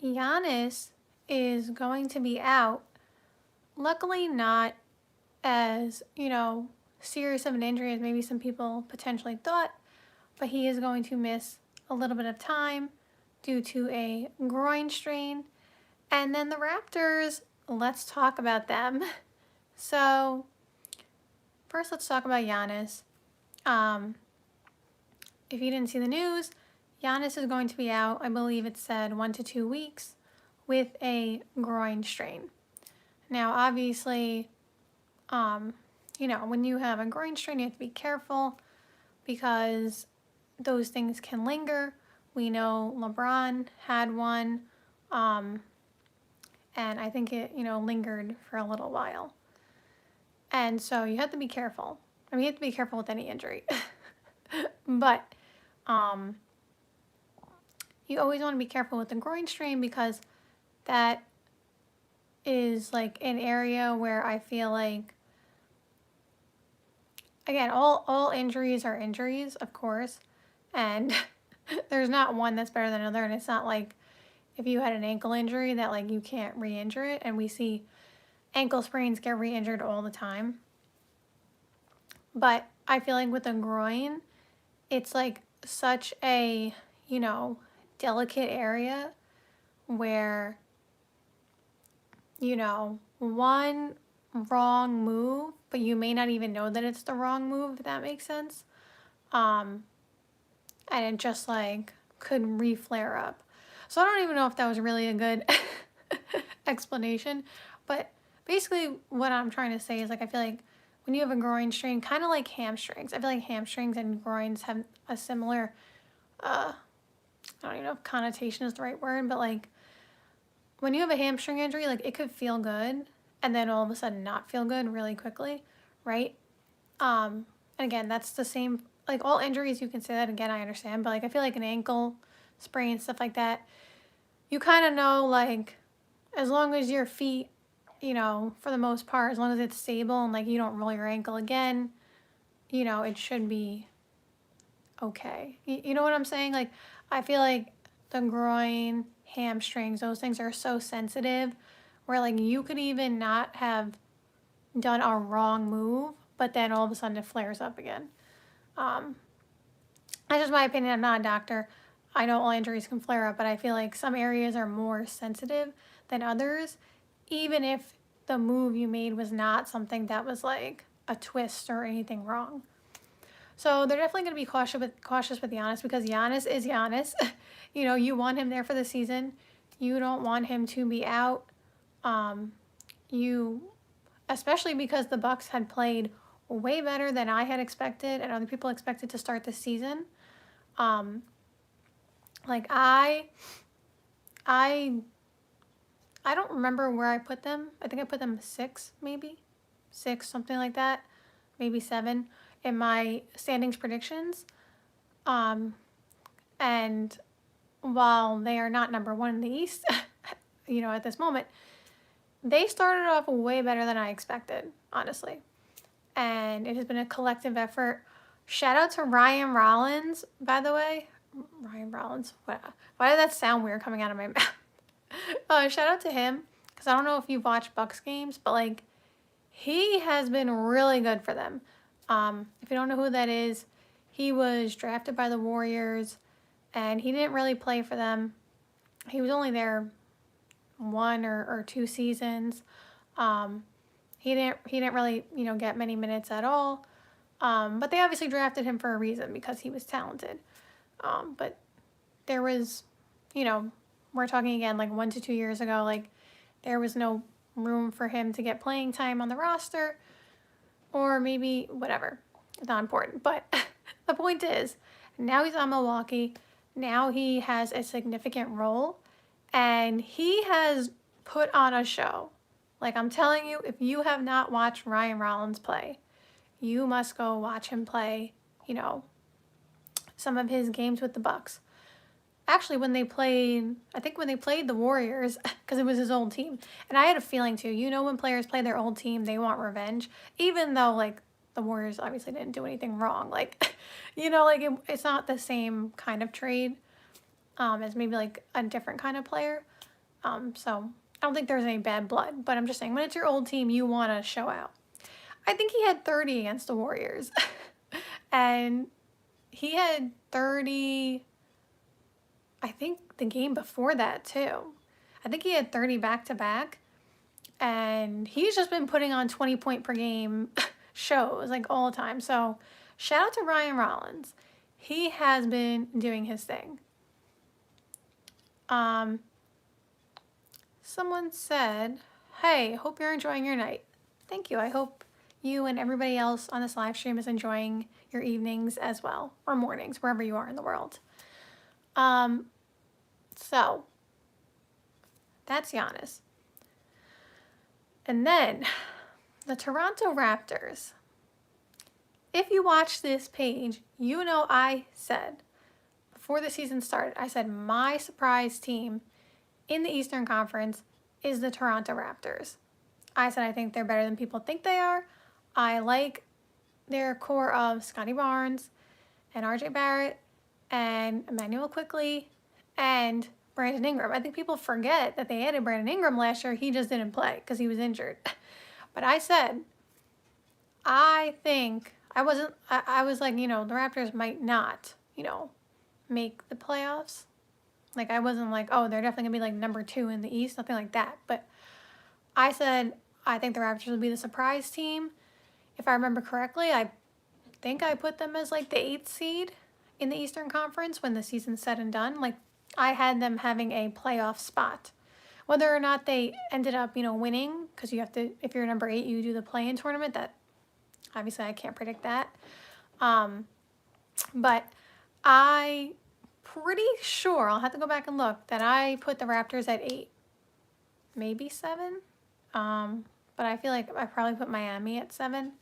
Giannis is going to be out. Luckily, not as, serious of an injury as maybe some people potentially thought, but he is going to miss a little bit of time due to a groin strain. And then the Raptors, let's talk about them. So, first, let's talk about Giannis. Um, if you didn't see the news, Giannis is going to be out, I believe it said 1 to 2 weeks, with a groin strain. Now, obviously, when you have a groin strain, you have to be careful because those things can linger. We know LeBron had one, and I think it, lingered for a little while. And so you have to be careful. I mean, you have to be careful with any injury. But you always want to be careful with the groin strain because that is like an area where I feel like, again, all injuries are injuries, of course, and there's not one that's better than another, and it's not like if you had an ankle injury that like you can't re-injure it, and we see ankle sprains get re-injured all the time. But I feel like with a groin, it's like such a, delicate area where, one wrong move, but you may not even know that it's the wrong move, if that makes sense. And it just like could re-flare up. So I don't even know if that was really a good explanation, but basically what I'm trying to say is like I feel like when you have a groin strain, kind of like hamstrings, I feel like hamstrings and groins have a similar, I don't even know if connotation is the right word, but like when you have a hamstring injury, like it could feel good and then all of a sudden not feel good really quickly, right? And again, that's the same, like all injuries, you can say that again, I understand, but like I feel like an ankle sprain, stuff like that, you kind of know like as long as your feet, for the most part, as long as it's stable and like you don't roll your ankle again, it should be okay. You know what I'm saying? Like I feel like the groin, hamstrings, those things are so sensitive where like you could even not have done a wrong move, but then all of a sudden it flares up again. That's just my opinion. I'm not a doctor. I know all injuries can flare up, but I feel like some areas are more sensitive than others, even if the move you made was not something that was like a twist or anything wrong. So they're definitely going to be cautious with Giannis because Giannis is Giannis. You want him there for the season. You don't want him to be out. You, especially because the Bucks had played way better than I had expected and other people expected to start this season. Like I don't remember where I put them. I think I put them 6, maybe 6, something like that, maybe 7 in my standings predictions. And while they are not number 1 in the East, at this moment, they started off way better than I expected, honestly. And it has been a collective effort. Shout out to Ryan Rollins, by the way. Ryan Rollins. Why did that sound weird coming out of my mouth? Shout out to him, because I don't know if you've watched Bucks games, but like he has been really good for them. If you don't know who that is, he was drafted by the Warriors, and he didn't really play for them. He was only there 1 or 2 seasons. He didn't really get many minutes at all. But they obviously drafted him for a reason because he was talented. But there was, we're talking again like 1 to 2 years ago, like there was no room for him to get playing time on the roster, or maybe whatever. It's not important. But the point is, now he's on Milwaukee. Now he has a significant role, and he has put on a show. Like I'm telling you, if you have not watched Ryan Rollins play, you must go watch him play, some of his games with the Bucks. Actually, when they played the Warriors, because it was his old team. And I had a feeling too, when players play their old team, they want revenge. Even though, like, the Warriors obviously didn't do anything wrong. Like, it's not the same kind of trade as maybe, like, a different kind of player. So I don't think there's any bad blood, but I'm just saying when it's your old team, you want to show out. I think he had 30 against the Warriors. And he had 30, I think the game before that too. I think he had 30 back to back. And he's just been putting on 20 point per game shows like all the time. So shout out to Ryan Rollins. He has been doing his thing. Someone said, hey, hope you're enjoying your night. Thank you. I hope you and everybody else on this live stream is enjoying your evenings as well, or mornings, wherever you are in the world. So that's Giannis. And then the Toronto Raptors. If you watch this page, you know I said, before the season started, I said my surprise team in the Eastern Conference is the Toronto Raptors. I said I think they're better than people think they are. I like their core of Scotty Barnes and RJ Barrett and Emmanuel Quickley and Brandon Ingram. I think people forget that they added Brandon Ingram last year. He just didn't play because he was injured. But I said, I was like, the Raptors might not, make the playoffs. Like, I wasn't like, oh, they're definitely going to be like number 2 in the East, nothing like that. But I said, I think the Raptors will be the surprise team. If I remember correctly, I think I put them as like the 8th seed in the Eastern Conference when the season's said and done. Like, I had them having a playoff spot. Whether or not they ended up, winning, because you have to, if you're number 8, you do the play-in tournament. That, obviously, I can't predict that. But I pretty sure, I'll have to go back and look, that I put the Raptors at 8. Maybe 7. But I feel like I probably put Miami at 7.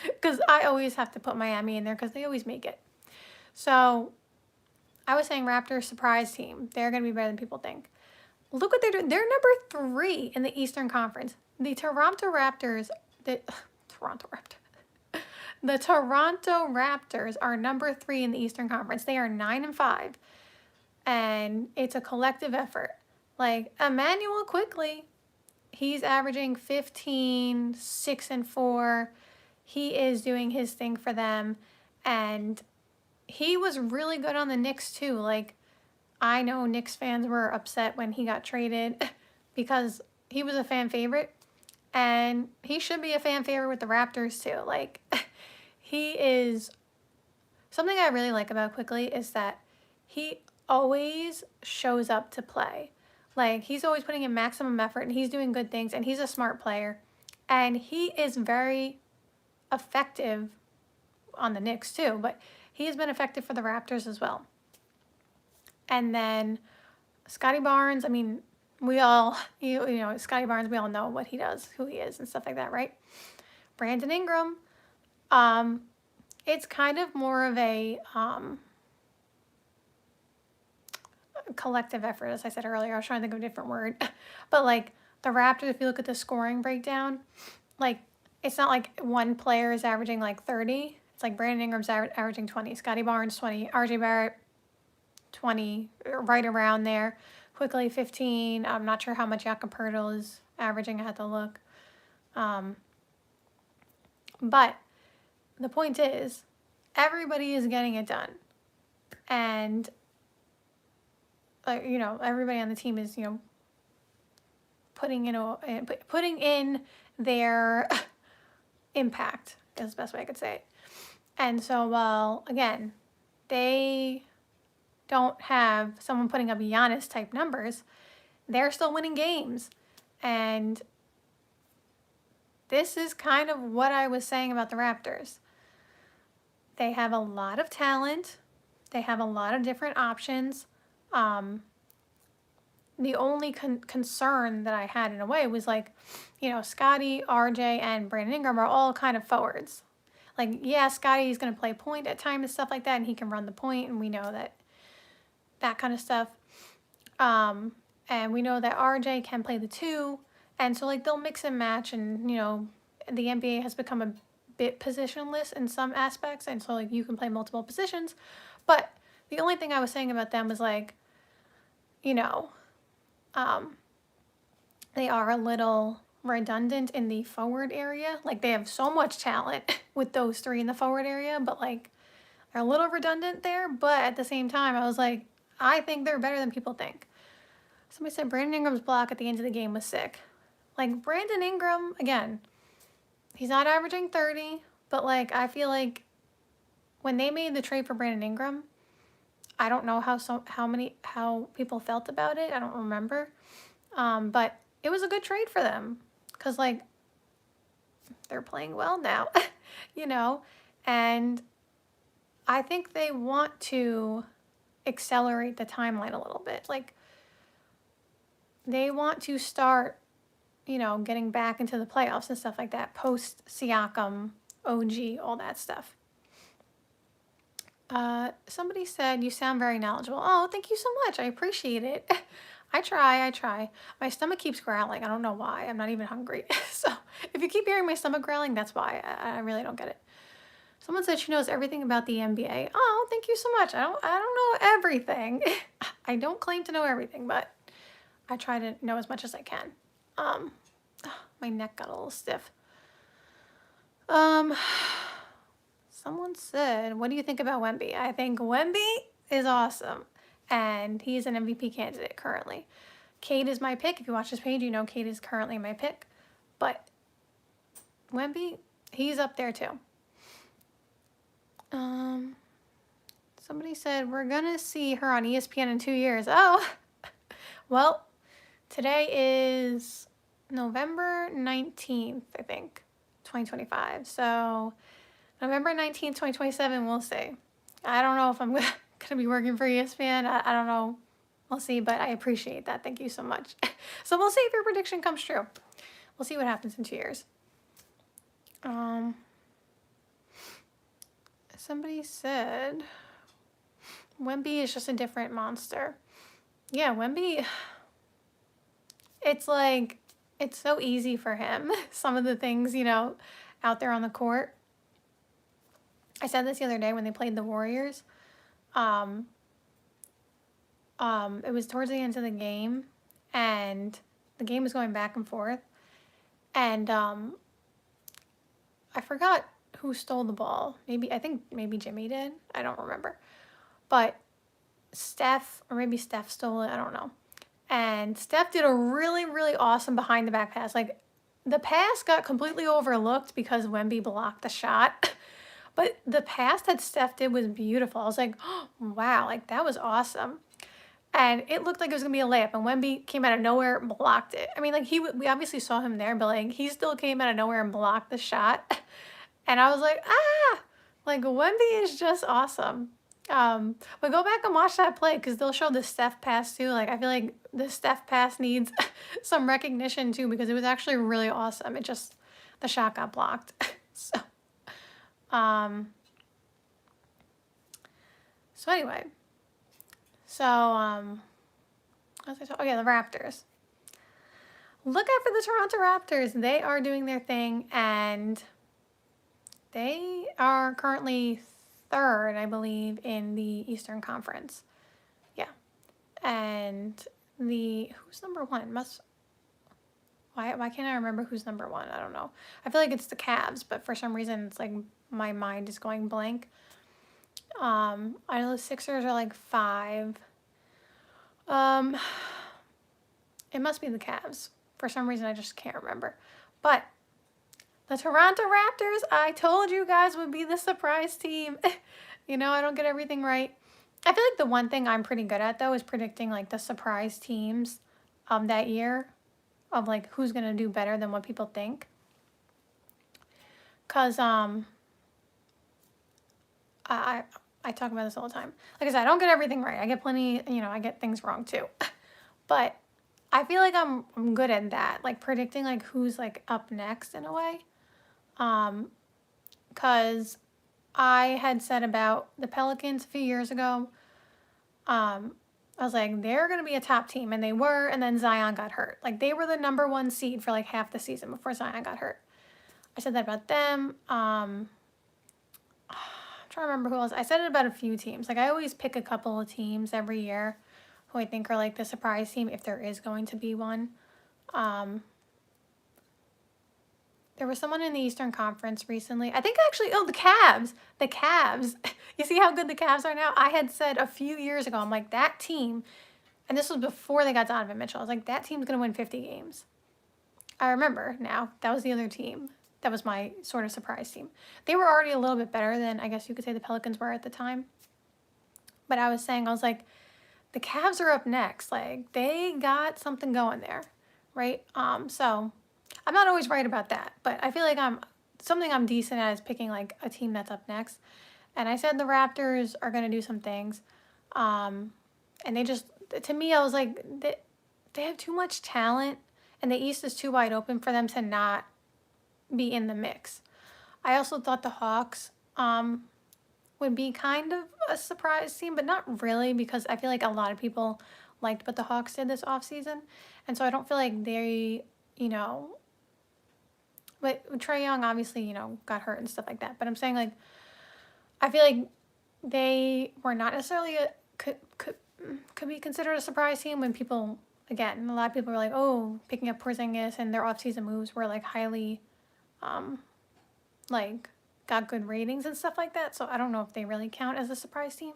Because I always have to put Miami in there because they always make it. So I was saying Raptors surprise team. They're going to be better than people think. Look what they're doing. They're number 3 in the Eastern Conference. The Toronto Raptors are number 3 in the Eastern Conference. They are 9-5. And it's a collective effort. Like, Emmanuel Quickley, he's averaging 15, 6 and 4. He is doing his thing for them. And he was really good on the Knicks too. Like, I know Knicks fans were upset when he got traded because he was a fan favorite. And he should be a fan favorite with the Raptors too. Like, he is... Something I really like about Quickley is that he always shows up to play. Like, he's always putting in maximum effort and he's doing good things and he's a smart player. And he is very effective on the Knicks too, but he has been effective for the Raptors as well. And then Scotty Barnes, I mean, we all, Scotty Barnes, we all know what he does, who he is and stuff like that, right? Brandon Ingram, it's kind of more of a collective effort, as I said earlier. I was trying to think of a different word. But, like, the Raptors, if you look at the scoring breakdown, like, it's not like one player is averaging, like, 30. It's like Brandon Ingram's averaging 20, Scotty Barnes 20, RJ Barrett 20, right around there. Quickly 15. I'm not sure how much Jakob Poeltl is averaging. I had to look. But the point is, everybody is getting it done. And, everybody on the team is, putting in their impact is the best way I could say it. And so, while, again, they don't have someone putting up Giannis type numbers, they're still winning games. And this is kind of what I was saying about the Raptors. They have a lot of talent. They have a lot of different options. The only concern that I had in a way was like, Scotty, RJ, and Brandon Ingram are all kind of forwards. Like, yeah, Scotty's going to play point at times and stuff like that, and he can run the point, and we know that kind of stuff. And we know that RJ can play the 2, and so, like, they'll mix and match, and, the NBA has become a bit positionless in some aspects, and so, like, you can play multiple positions. But the only thing I was saying about them was, like, they are a little redundant in the forward area. Like they have so much talent with those three in the forward area, but like they're a little redundant there. But at the same time, I was like, I think they're better than people think. Somebody said Brandon Ingram's block at the end of the game was sick. Like Brandon Ingram, again, he's not averaging 30, but like I feel like when they made the trade for Brandon Ingram, I don't know how people felt about it. I don't remember. But it was a good trade for them because like they're playing well now, you know, and I think they want to accelerate the timeline a little bit. Like they want to start, you know, getting back into the playoffs and stuff like that post Siakam, OG, all that stuff. Somebody said you sound very knowledgeable. Oh, thank you so much. I appreciate it. I try. My stomach keeps growling. I don't know why. I'm not even hungry. So if you keep hearing my stomach growling, that's why. I really don't get it. Someone said she knows everything about the NBA. Oh, thank you so much. I don't know everything. I don't claim to know everything, but I try to know as much as I can. My neck got a little stiff. Someone said, what do you think about Wemby? I think Wemby is awesome, and he's an MVP candidate currently. Cade is my pick. If you watch this page, you know Cade is currently my pick. But Wemby, he's up there too. Somebody said, we're going to see her on ESPN in 2 years. Oh, well, today is November 19th, I think, 2025. So November 19th, 2027, we'll see. I don't know if I'm going to be working for ESPN. I don't know. We'll see, but I appreciate that. Thank you so much. So we'll see if your prediction comes true. We'll see what happens in 2 years. Somebody said Wemby is just a different monster. Yeah, Wemby, it's like, it's so easy for him. Some of the things, you know, out there on the court. I said this the other day when they played the Warriors. It was towards the end of the game, and the game was going back and forth. And I forgot who stole the ball. I think maybe Jimmy did. I don't remember. But Steph, or maybe Steph stole it. I don't know. And Steph did a really, really awesome behind the back pass. Like the pass got completely overlooked because Wemby blocked the shot. But the pass that Steph did was beautiful. I was like, oh, wow, like that was awesome. And it looked like it was going to be a layup. And Wemby came out of nowhere and blocked it. I mean, like we obviously saw him there, but like he still came out of nowhere and blocked the shot. And I was like, like Wemby is just awesome. But go back and watch that play because they'll show the Steph pass too. Like I feel like the Steph pass needs some recognition too because it was actually really awesome. It just, the shot got blocked. So anyway, as I told, oh yeah, the Raptors. Look out for the Toronto Raptors. They are doing their thing, and they are currently third, I believe, in the Eastern Conference. Yeah, and who's number one? Why can't I remember who's number one? I don't know. I feel like it's the Cavs, but for some reason it's like my mind is going blank. I know the Sixers are like 5. It must be the Cavs. For some reason I just can't remember. But the Toronto Raptors, I told you guys would be the surprise team. You know, I don't get everything right. I feel like the one thing I'm pretty good at though is predicting like the surprise teams that year. Of like who's gonna do better than what people think. Cause I talk about this all the time. Like I said, I don't get everything right. I get plenty, you know, I get things wrong too. But I feel like I'm good at that, like predicting like who's like up next in a way. Cause I had said about the Pelicans a few years ago. I was like, they're going to be a top team, and they were, and then Zion got hurt. Like, they were the number 1 seed for, like, half the season before Zion got hurt. I said that about them. I'm trying to remember who else. I said it about a few teams. Like, I always pick a couple of teams every year who I think are, like, the surprise team, if there is going to be one. Um, there was someone in the Eastern Conference recently. I think actually, oh, the Cavs. The Cavs. You see how good the Cavs are now? I had said a few years ago, I'm like, that team, and this was before they got Donovan Mitchell. I was like, that team's going to win 50 games. I remember now. That was the other team. That was my sort of surprise team. They were already a little bit better than, I guess you could say, the Pelicans were at the time. But I was saying, I was like, the Cavs are up next. Like, they got something going there, right? So I'm not always right about that, but I feel like something I'm decent at is picking like a team that's up next. And I said the Raptors are going to do some things. And they just, to me, I was like, they have too much talent, and the East is too wide open for them to not be in the mix. I also thought the Hawks would be kind of a surprise team, but not really, because I feel like a lot of people liked what the Hawks did this offseason. And so I don't feel like they, but Trae Young obviously, got hurt and stuff like that. But I'm saying, like, I feel like they were not necessarily could be considered a surprise team when people, again, a lot of people were like, oh, picking up Porzingis and their offseason moves were like highly, like, got good ratings and stuff like that. So I don't know if they really count as a surprise team.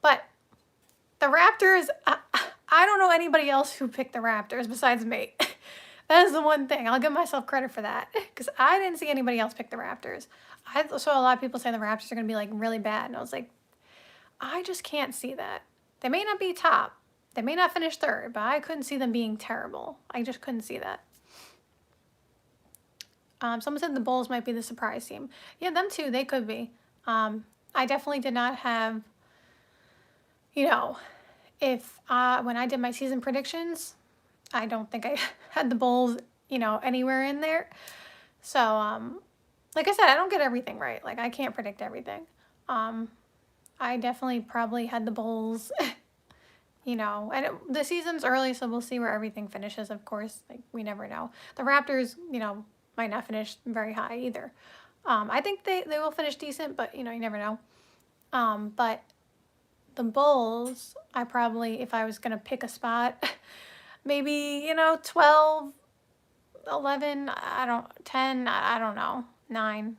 But the Raptors, I don't know anybody else who picked the Raptors besides me. That is the one thing. I'll give myself credit for that, because I didn't see anybody else pick the Raptors. I saw a lot of people say the Raptors are going to be like really bad, and I was like, I just can't see that. They may not be top. They may not finish third, but I couldn't see them being terrible. I just couldn't see that. Someone said the Bulls might be the surprise team. Yeah, them too. They could be. I definitely did not have, if when I did my season predictions, I don't think I had the Bulls, anywhere in there. So, like I said, I don't get everything right. Like, I can't predict everything. I definitely probably had the Bulls, and the season's early, so we'll see where everything finishes, of course. Like, we never know. The Raptors, might not finish very high either. I think they will finish decent, but, you never know. But the Bulls, I probably, if I was going to pick a spot, maybe, 12, 11, 10, I don't know, 9.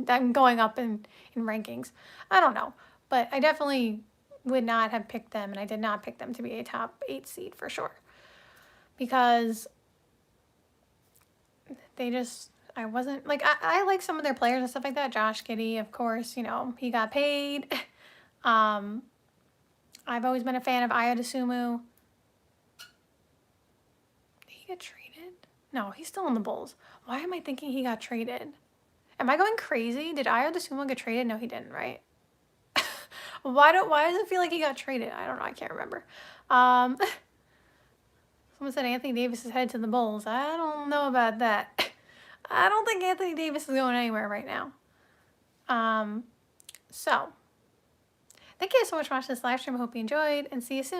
I'm going up in rankings. I don't know. But I definitely would not have picked them, and I did not pick them to be a top 8 seed for sure. Because I wasn't, like, I like some of their players and stuff like that. Josh Giddey, of course, he got paid. I've always been a fan of Ayo Dosunmu. Did he get traded? No, he's still in the Bulls. Why am I thinking he got traded? Am I going crazy? Did Ayo Dosunmu get traded? No, he didn't, right? Why does it feel like he got traded? I don't know. I can't remember. Someone said Anthony Davis is headed to the Bulls. I don't know about that. I don't think Anthony Davis is going anywhere right now. So, thank you so much for watching this live stream. I hope you enjoyed, and see you soon.